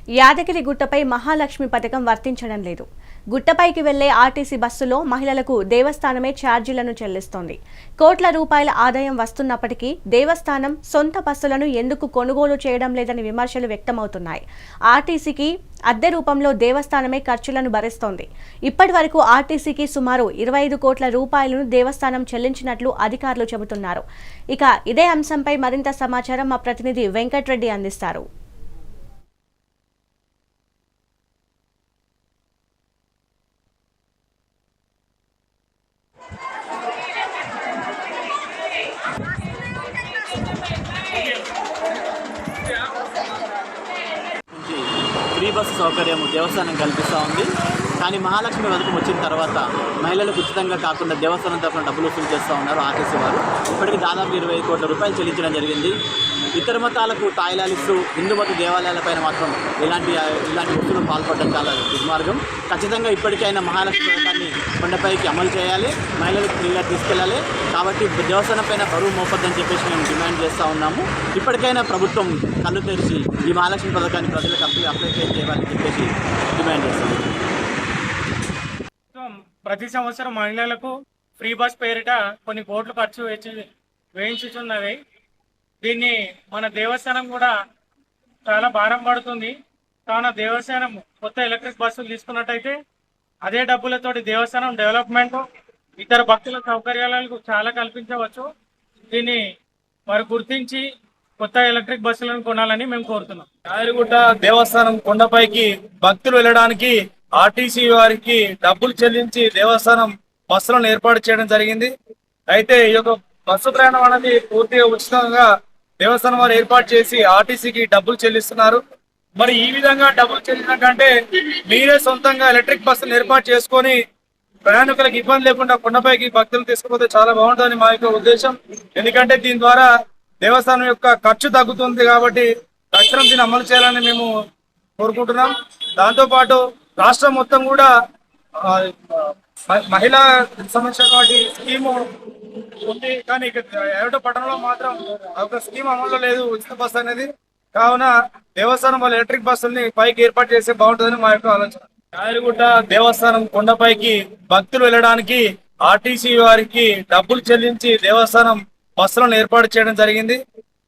యాదగిరి గుట్టపై మహాలక్ష్మి పథకం వర్తించడం లేదు. గుట్టపైకి వెళ్లే ఆర్టీసీ బస్సులో మహిళలకు దేవస్థానమే ఛార్జీలను చెల్లిస్తోంది. కోట్ల రూపాయల ఆదాయం వస్తున్నప్పటికీ దేవస్థానం సొంత బస్సులను ఎందుకు కొనుగోలు చేయడం లేదని విమర్శలు వ్యక్తమవుతున్నాయి. ఆర్టీసీకి అద్దె రూపంలో దేవస్థానమే ఖర్చులను భరిస్తోంది. ఇప్పటి వరకు ఆర్టీసీకి సుమారు 25 కోట్ల రూపాయలను దేవస్థానం చెల్లించినట్లు అధికారులు చెబుతున్నారు. ఇక ఇదే అంశంపై మరింత సమాచారం మా ప్రతినిధి వెంకట్రెడ్డి అందిస్తారు. ఫ్రీ బస్సు సౌకర్యం దేవస్థానం కల్పిస్తూ ఉంది. కానీ మహాలక్ష్మి పథకం వచ్చిన తర్వాత మహిళలకు ఉచితంగా కాకుండా దేవస్థానం తరఫున డబ్బులు వసూలు చేస్తూ ఉన్నారు ఆర్టీసీ వారు. ఇప్పటికీ దాదాపు 25 కోట్ల రూపాయలు చెల్లించడం జరిగింది. ఇతర మతాలకు తాయిలాలిస్తూ హిందూ మత దేవాలయాలపైన మాత్రం ఇలాంటి వసూలు పాల్పడడం చాలా దుర్మార్గం. ఖచ్చితంగా ఇప్పటికైనా మహాలక్ష్మి పథకాన్ని కొండపైకి అమలు చేయాలి, మహిళలకు ఫ్రీగా తీసుకెళ్ళాలి. కాబట్టి దేవస్థానం పైన బరువు మోపొద్దని చెప్పేసి మేము డిమాండ్ చేస్తూ ఉన్నాము. ఇప్పటికైనా ప్రభుత్వం కళ్ళు తెరిచి ఈ మహాలక్ష్మి పథకాన్ని ప్రజలకు అప్లై చేయాలని చెప్పేసి డిమాండ్ చేస్తాము. ప్రతి సంవత్సరం మహిళలకు ఫ్రీ బస్ పేరిట కొన్ని కోట్లు ఖర్చు వేయించుతున్నవి. దీన్ని మన దేవస్థానం కూడా చాలా భారం పడుతుంది. కావున దేవస్థానం కొత్త ఎలక్ట్రిక్ బస్సులు తీసుకున్నట్టయితే అదే డబ్బులతోటి దేవస్థానం డెవలప్మెంట్, ఇతర భక్తుల సౌకర్యాలకు చాలా కల్పించవచ్చు. దీన్ని వారు గుర్తించి కొత్త ఎలక్ట్రిక్ బస్సులను కొనాలని మేము కోరుతున్నాం. యాదగిరిగుట్ట దేవస్థానం కొండపైకి భక్తులు వెళ్ళడానికి ఆర్టీసీ వారికి డబ్బులు చెల్లించి దేవస్థానం బస్సులను ఏర్పాటు చేయడం జరిగింది. అయితే ఈ యొక్క బస్సు ప్రయాణం అనేది పూర్తిగా ఉచితంగా దేవస్థానం వారు ఏర్పాటు చేసి ఆర్టీసీకి డబ్బులు చెల్లిస్తున్నారు. మరి ఈ విధంగా డబ్బులు చెల్లించడం కంటే మీరే సొంతంగా ఎలక్ట్రిక్ బస్సులను ఏర్పాటు చేసుకొని ప్రయాణికులకు ఇబ్బంది లేకుండా కొండపైకి భక్తులు తీసుకుపోతే చాలా బాగుంటుందని మా యొక్క ఉద్దేశం. ఎందుకంటే దీని ద్వారా దేవస్థానం యొక్క ఖర్చు తగ్గుతుంది. కాబట్టి తక్షణం దీన్ని అమలు చేయాలని మేము కోరుకుంటున్నాం. దాంతోపాటు రాష్ట్రం మొత్తం కూడా మహిళా సంబంధించినటువంటి స్కీము ఉంది. కానీ ఏటో పట్టణంలో మాత్రం ఒక స్కీమ్ అమల్లో లేదు, ఉచిత బస్సు అనేది. కావున దేవస్థానం వాళ్ళ ఎలక్ట్రిక్ బస్సుల్ని పైకి ఏర్పాటు చేస్తే బాగుంటుందని మా యొక్క ఆలోచన. యాదగిరిగుట్ట దేవస్థానం కొండపైకి భక్తులు వెళ్ళడానికి ఆర్టీసీ వారికి డబ్బులు చెల్లించి దేవస్థానం బస్సులను ఏర్పాటు చేయడం జరిగింది.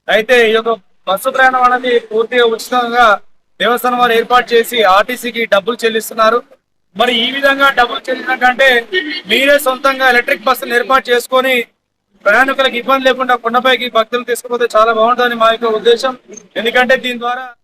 అయితే ఈ యొక్క బస్సు ప్రయాణం అనేది పూర్తిగా ఉచితంగా దేవస్థానం వారు ఏర్పాటు చేసి ఆర్టీసీకి డబ్బులు చెల్లిస్తున్నారు. మరి ఈ విధంగా డబ్బులు చెల్లించడం కంటే మీరే సొంతంగా ఎలక్ట్రిక్ బస్సులను ఏర్పాటు చేసుకొని ప్రయాణికులకు ఇబ్బంది లేకుండా కొండపైకి భక్తులు తీసుకుపోతే చాలా బాగుంటుందని మా యొక్క ఉద్దేశం. ఎందుకంటే దీని ద్వారా